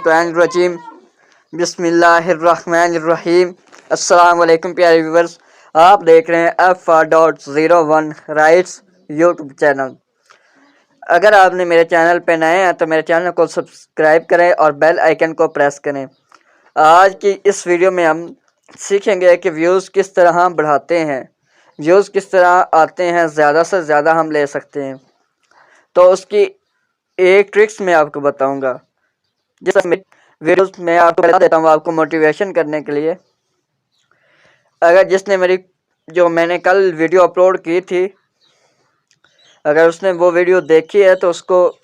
मिनश्शैतानिर्रजीम बिस्मिल्लाहिर्रहमानिर्रहीम। अस्सलाम वालेकुम प्यारे व्यूवर्स, आप देख रहे हैं F.01 राइट्स यूट्यूब चैनल। अगर आपने मेरे चैनल पे नए हैं तो मेरे चैनल को सब्सक्राइब करें और बेल आइकन को प्रेस करें। आज की इस वीडियो में हम सीखेंगे कि व्यूज़ किस तरह बढ़ाते हैं, व्यूज़ किस तरह आते हैं, ज़्यादा से ज़्यादा हम ले सकते हैं। तो उसकी एक ट्रिक्स मैं आपको बताऊंगा, जिस वीडियोस में आपको बता देता हूँ आपको मोटिवेशन करने के लिए। अगर जिसने मैंने कल वीडियो अपलोड की थी, अगर उसने वो वीडियो देखी है तो उसको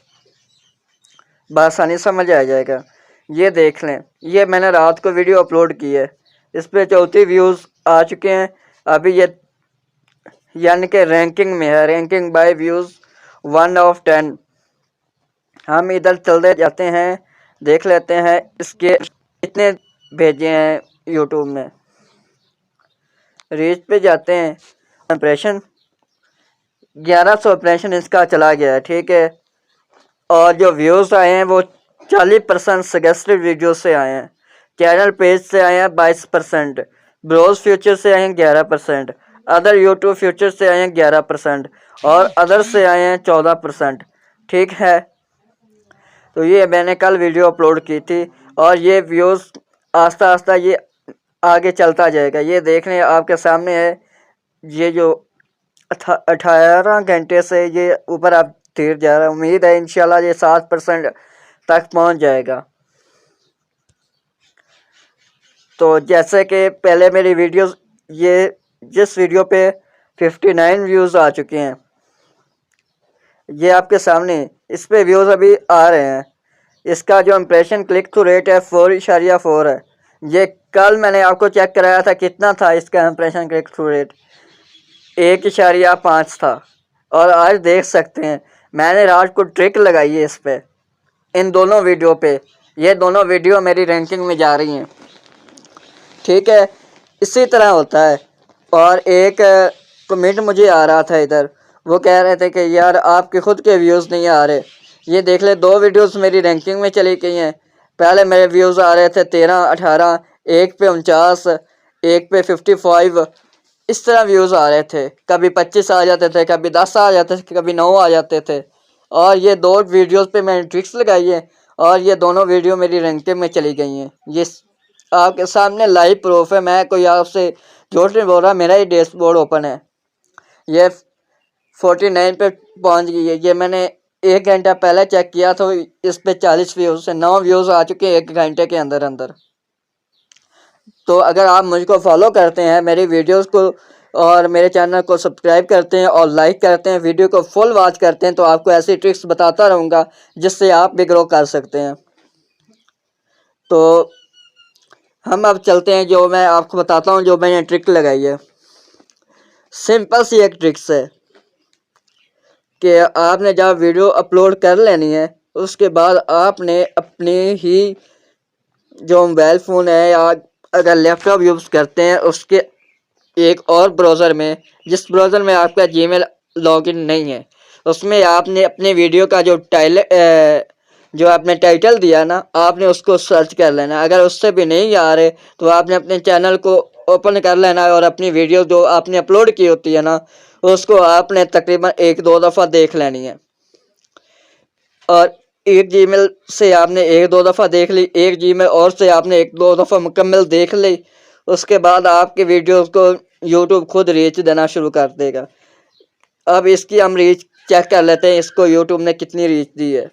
बआसानी समझ आ जाएगा। ये देख लें, ये मैंने रात को वीडियो अपलोड की है, इस पर 34 व्यूज़ आ चुके हैं। अभी ये यानी कि रैंकिंग में है, रैंकिंग बाय व्यूज़ 1/10। हम इधर चलते जाते हैं, देख लेते हैं इसके कितने भेजे हैं यूट्यूब में। रीच पे जाते हैं, इंप्रेशन 1100 इंप्रेशन इसका चला गया है, ठीक है। और जो व्यूज़ आए हैं वो 40% सजेस्टेड वीडियो से आए हैं, चैनल पेज से आए हैं 22%, ब्राउज फ्यूचर से आए हैं 11%, अदर यूट्यूब फ्यूचर से आए हैं 11% और अदर से आए हैं 14%, ठीक है। तो ये मैंने कल वीडियो अपलोड की थी और ये व्यूज़ आस्ता आस्ता ये आगे चलता जाएगा। ये देख लें, आपके सामने है, ये जो 18 घंटे से ये ऊपर आप धीरे जा रहा है। उम्मीद है इंशाल्लाह ये 7% तक पहुंच जाएगा। तो जैसे कि पहले मेरी वीडियोस, ये जिस वीडियो पे 59 व्यूज़ आ चुके हैं, ये आपके सामने इस पे व्यूज़ अभी आ रहे हैं। इसका जो इम्प्रेशन क्लिक थ्रू रेट है 4.4 है। ये कल मैंने आपको चेक कराया था, कितना था इसका इम्प्रेशन क्लिक थ्रू रेट, 1.5 था। और आज देख सकते हैं मैंने रात को ट्रिक लगाई है इस पे, इन दोनों वीडियो पे। ये दोनों वीडियो मेरी रैंकिंग में जा रही हैं, ठीक है। इसी तरह होता है। और एक कमेंट मुझे आ रहा था इधर, वो कह रहे थे कि यार आपके खुद के व्यूज़ नहीं आ रहे। ये देख ले, 2 वीडियोस मेरी रैंकिंग में चली गई हैं। पहले मेरे व्यूज़ आ रहे थे 13, 18, एक पे 49, एक पे 55, इस तरह व्यूज़ आ रहे थे। कभी 25 आ जाते थे, कभी 10 आ जाते थे, कभी 9 आ जाते थे। और ये 2 वीडियोस पे मैंने ट्रिक्स लगाई है और ये दोनों वीडियो मेरी रैंकिंग में चली गई हैं। ये आपके सामने लाइव प्रूफ है, मैं कोई आपसे झूठ नहीं बोल रहा, मेरा ही डैशबोर्ड ओपन है। ये 49 पे पहुंच गई है। ये मैंने 1 घंटा पहले चेक किया तो इस पे 40 व्यूज़ से 9 व्यूज़ आ चुके हैं 1 घंटे के अंदर अंदर। तो अगर आप मुझको फॉलो करते हैं, मेरी वीडियोस को और मेरे चैनल को सब्सक्राइब करते हैं और लाइक करते हैं, वीडियो को फुल वॉच करते हैं, तो आपको ऐसी ट्रिक्स बताता रहूँगा जिससे आप भी ग्रो कर सकते हैं। तो हम अब चलते हैं, जो मैं आपको बताता हूँ जो मैंने ट्रिक लगाई है। सिंपल सी एक ट्रिक्स है कि आपने जब वीडियो अपलोड कर लेनी है, उसके बाद आपने अपनी ही जो मोबाइल फ़ोन है या अगर लैपटॉप यूज़ करते हैं, उसके एक और ब्राउज़र में, जिस ब्राउज़र में आपका जीमेल लॉगिन नहीं है, उसमें आपने अपने वीडियो का जो आपने टाइटल दिया ना, आपने उसको सर्च कर लेना। अगर उससे भी नहीं आ रहे तो आपने अपने चैनल को ओपन कर लेना है और अपनी वीडियो जो आपने अपलोड की होती है ना, उसको आपने तकरीबन 1-2 दफ़ा देख लेनी है। और एक जीमेल से आपने 1-2 दफ़ा देख ली, एक जीमेल और से आपने 1-2 दफ़ा मुकम्मल देख ली, उसके बाद आपके वीडियोस को यूट्यूब खुद रीच देना शुरू कर देगा। अब इसकी हम रीच चेक कर लेते हैं, इसको यूट्यूब ने कितनी रीच दी है।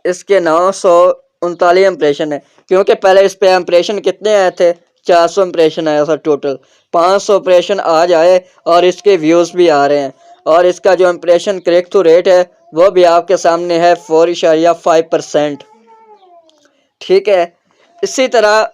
इसके 939 इंप्रेशन है, क्योंकि पहले इस पे इंप्रेशन कितने आए थे, 400 इंप्रेशन आया था टोटल। 500 इंप्रेशन आज आए और इसके व्यूज़ भी आ रहे हैं। और इसका जो इंप्रेशन क्लिक थ्रू रेट है वो भी आपके सामने है 4.5%, ठीक है। इसी तरह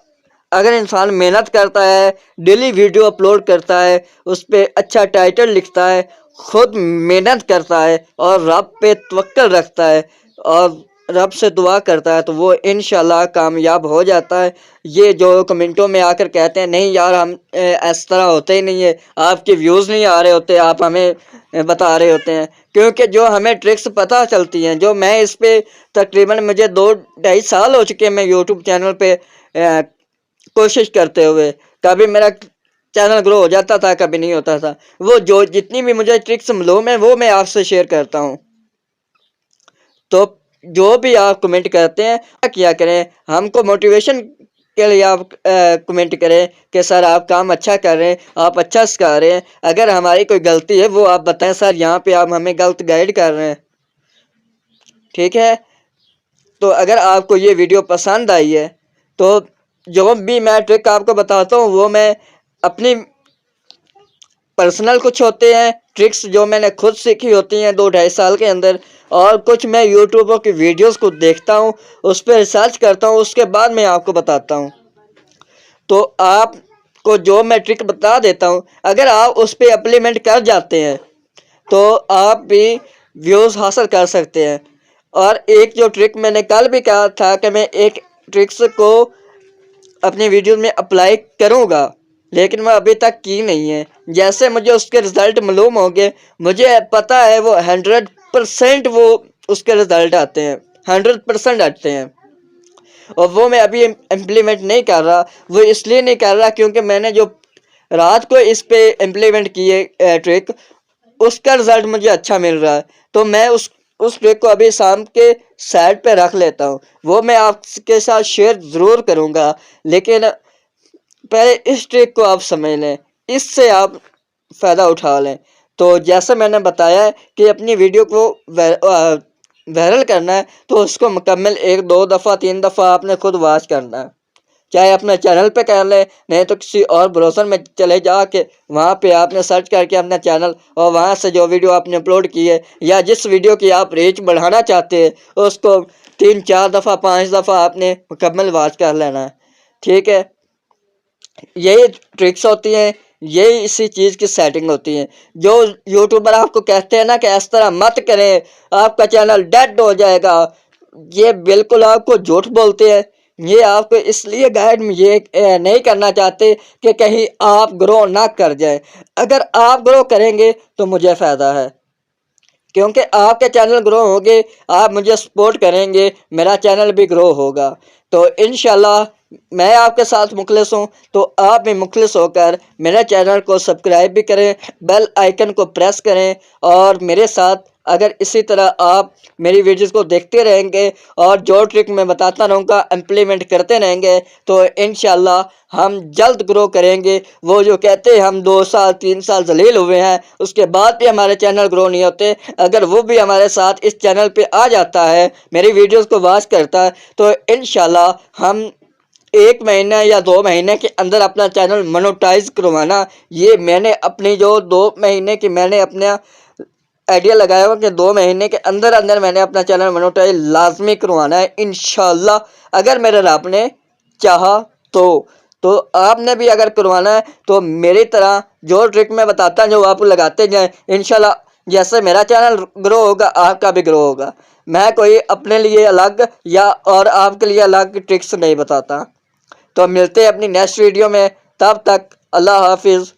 अगर इंसान मेहनत करता है, डेली वीडियो अपलोड करता है, उस पर अच्छा टाइटल लिखता है, खुद मेहनत करता है और रब पे तवक्कल रखता है और रब से दुआ करता है तो वो इंशाल्लाह कामयाब हो जाता है। ये जो कमेंटों में आकर कहते हैं नहीं यार हम इस तरह होते ही नहीं है, आपके व्यूज़ नहीं आ रहे होते, आप हमें बता रहे होते हैं, क्योंकि जो हमें ट्रिक्स पता चलती हैं, जो मैं इस पे तकरीबन मुझे 2-2.5 साल हो चुके हैं मैं यूट्यूब चैनल पे कोशिश करते हुए। कभी मेरा चैनल ग्रो हो जाता था, कभी नहीं होता था। वो जो जितनी भी मुझे ट्रिक्स मालूम है वो मैं आपसे शेयर करता हूँ। तो जो भी आप कमेंट करते हैं किया करें, हमको मोटिवेशन के लिए आप कमेंट करें कि सर आप काम अच्छा कर रहे हैं, आप अच्छा सिखा रहे हैं। अगर हमारी कोई गलती है वो आप बताएं, सर यहाँ पे आप हमें गलत गाइड कर रहे हैं, ठीक है। तो अगर आपको ये वीडियो पसंद आई है तो जो भी मैं ट्रिक आपको बताता हूँ वो मैं अपनी पर्सनल कुछ होते हैं ट्रिक्स जो मैंने खुद सीखी होती हैं 2-2.5 साल के अंदर, और कुछ मैं यूट्यूबर की वीडियोस को देखता हूँ, उस पर रिसर्च करता हूँ, उसके बाद मैं आपको बताता हूँ। तो आपको जो मैं ट्रिक बता देता हूँ, अगर आप उस पर इम्प्लीमेंट कर जाते हैं तो आप भी व्यूज़ हासिल कर सकते हैं। और एक जो ट्रिक मैंने कल भी कहा था कि मैं एक ट्रिक्स को अपनी वीडियो में अप्लाई करूँगा, लेकिन मैं अभी तक की नहीं है। जैसे मुझे उसके रिज़ल्ट मालूम हो गए, मुझे पता है वो 100% वो उसके रिज़ल्ट आते हैं, 100% आते हैं, और वो मैं अभी इम्प्लीमेंट नहीं कर रहा। वो इसलिए नहीं कर रहा क्योंकि मैंने जो रात को इस पे इम्प्लीमेंट किए ट्रिक, उसका रिज़ल्ट मुझे अच्छा मिल रहा है। तो मैं उस ट्रिक को अभी शाम के साइड पे रख लेता हूँ, वो मैं आपके साथ शेयर ज़रूर करूँगा। लेकिन पहले इस ट्रिक को आप समझ लें, इससे आप फ़ायदा उठा लें। तो जैसे मैंने बताया कि अपनी वीडियो को वायरल करना है तो उसको मुकम्मल 1-2 दफ़ा 3 दफ़ा आपने खुद वॉच करना है। चाहे अपने चैनल पे कर लें, नहीं तो किसी और ब्राउज़र में चले जाके वहाँ पे आपने सर्च करके अपना चैनल, और वहाँ से जो वीडियो आपने अपलोड की है या जिस वीडियो की आप रीच बढ़ाना चाहते हैं उसको 3-4 दफ़ा 5 दफ़ा आपने मुकम्मल वॉच कर लेना है, ठीक है। यही ट्रिक्स होती हैं, यही इसी चीज़ की सेटिंग होती है। जो यूट्यूबर आपको कहते हैं ना कि इस तरह मत करें, आपका चैनल डेड हो जाएगा, ये बिल्कुल आपको झूठ बोलते हैं। ये आपको इसलिए गाइड ये नहीं करना चाहते कि कहीं आप ग्रो ना कर जाए। अगर आप ग्रो करेंगे तो मुझे फ़ायदा है, क्योंकि आपके चैनल ग्रो होंगे, आप मुझे सपोर्ट करेंगे, मेरा चैनल भी ग्रो होगा। तो इंशाल्लाह मैं आपके साथ मुखलिस हूँ, तो आप भी मुखलिस होकर मेरे चैनल को सब्सक्राइब भी करें, बेल आइकन को प्रेस करें, और मेरे साथ अगर इसी तरह आप मेरी वीडियोस को देखते रहेंगे और जो ट्रिक मैं बताता रहूँगा इम्प्लीमेंट करते रहेंगे तो इंशाल्लाह हम जल्द ग्रो करेंगे। वो जो कहते हैं हम 2 साल 3 साल जलील हुए हैं उसके बाद भी हमारे चैनल ग्रो नहीं होते, अगर वो भी हमारे साथ इस चैनल पे आ जाता है, मेरी वीडियोस को वॉच करता है, तो इंशाल्लाह हम 1 महीने या 2 महीने के अंदर अपना चैनल मोनेटाइज करवाना, ये मैंने अपनी जो 2 महीने की मैंने अपना आइडिया लगाया हुआ कि 2 महीने के अंदर अंदर मैंने अपना चैनल मोनेटाइज लाजमी करवाना है इंशाल्लाह, अगर मेरे रब ने चाहा तो आपने भी अगर करवाना है तो मेरी तरह जो ट्रिक मैं बताता हूँ जो आप लगाते जाएं, इंशाल्लाह जैसे मेरा चैनल ग्रो होगा आपका भी ग्रो होगा। मैं कोई अपने लिए अलग या और आपके लिए अलग ट्रिक्स नहीं बताता। तो मिलते हैं अपनी नेक्स्ट वीडियो में, तब तक अल्लाह हाफिज़।